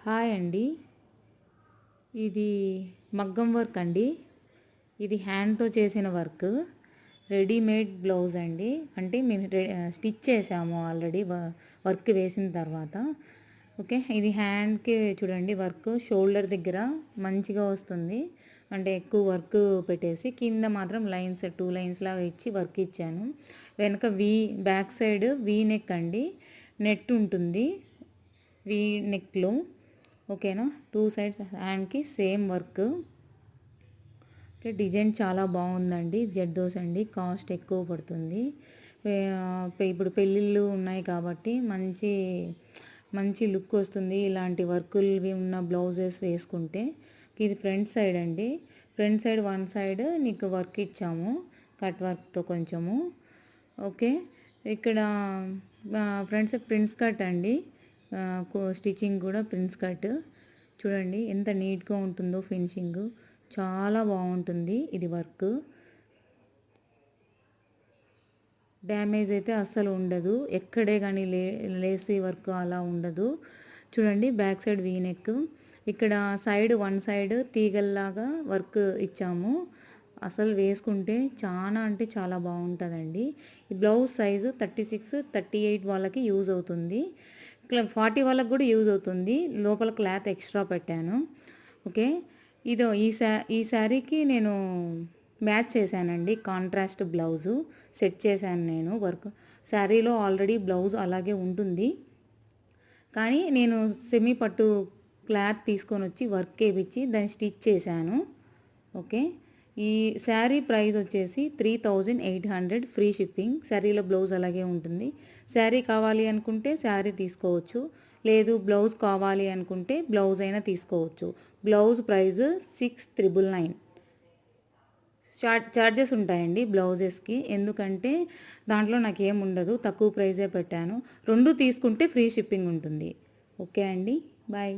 Hi అండి. ఇది మగ్గం వర్క్ అండి. ఇది హ్యాండ్తో చేసిన వర్క్. రెడీమేడ్ బ్లౌజ్ అండి. అంటే మేము స్టిచ్ చేసాము ఆల్రెడీ వర్క్ వేసిన తర్వాత. ఓకే, ఇది హ్యాండ్కి చూడండి వర్క్ షోల్డర్ దగ్గర మంచిగా వస్తుంది. అంటే ఎక్కువ వర్క్ పెట్టేసి కింద మాత్రం లైన్స్ 2 లైన్స్ లాగా ఇచ్చి వర్క్ ఇచ్చాను. వెనక బ్యాక్ సైడ్ వీ నెక్ అండి. నెట్ ఉంటుంది వీ నెక్లో. ఓకేనా, 2 సైడ్స్ హ్యాండ్కి సేమ్ వర్క్. ఓకే, డిజైన్ చాలా బాగుందండి. జర్దోస్ అండి, కాస్ట్ ఎక్కువ పడుతుంది. ఇప్పుడు పెళ్ళిళ్ళు ఉన్నాయి కాబట్టి మంచి మంచి లుక్ వస్తుంది ఇలాంటి వర్కులు ఉన్న బ్లౌజెస్ వేసుకుంటే. ఇది ఫ్రంట్ సైడ్ అండి. ఫ్రంట్ సైడ్ 1 సైడ్ నీకు వర్క్ ఇచ్చాము కట్ వర్క్తో కొంచెము. ఓకే, ఇక్కడ ఫ్రంట్ సైడ్ ప్రిన్స్ కట్ అండి. స్టిచ్చింగ్ కూడా ప్రిన్స్ కట్. చూడండి ఎంత నీట్గా ఉంటుందో ఫినిషింగ్. చాలా బాగుంటుంది ఇది వర్క్. డ్యామేజ్ అయితే అస్సలు ఉండదు ఎక్కడే కానీ. లేసీ వర్క్ అలా ఉండదు. చూడండి బ్యాక్ సైడ్ వీ నెక్. ఇక్కడ సైడ్ 1 సైడ్ తీగల్లాగా వర్క్ ఇచ్చాము. అసలు వేసుకుంటే చాలా అంటే చాలా బాగుంటుందండి. ఈ బ్లౌజ్ సైజు 36, 38 వాళ్ళకి యూజ్ అవుతుంది. 40 వాళ్ళకి కూడా యూజ్ అవుతుంది. లోపల క్లాత్ ఎక్స్ట్రా పెట్టాను. ఓకే, ఇదో ఈ శారీకి నేను మ్యాచ్ చేశానండి. కాంట్రాస్ట్ బ్లౌజు సెట్ చేశాను నేను. వర్క్ శారీలో ఆల్రెడీ బ్లౌజ్ అలాగే ఉంటుంది, కానీ నేను సెమీ పట్టు క్లాత్ తీసుకొని వచ్చి వర్క్ వేయించి దాన్ని స్టిచ్ చేశాను. ఓకే, ఈ శారీ ప్రైస్ వచ్చేసి 3800 ఫ్రీ షిప్పింగ్. శారీలో బ్లౌజ్ అలాగే ఉంటుంది. శారీ కావాలి అనుకుంటే శారీ తీసుకోవచ్చు, లేదు బ్లౌజ్ కావాలి అనుకుంటే బ్లౌజ్ అయినా తీసుకోవచ్చు. Blouse price 6999. చార్జెస్ ఉంటాయండి బ్లౌజెస్కి, ఎందుకంటే దాంట్లో నాకు ఏం ఉండదు, తక్కువ ప్రైజే పెట్టాను. 2 తీసుకుంటే ఫ్రీ షిప్పింగ్ ఉంటుంది. ఓకే అండి, బాయ్.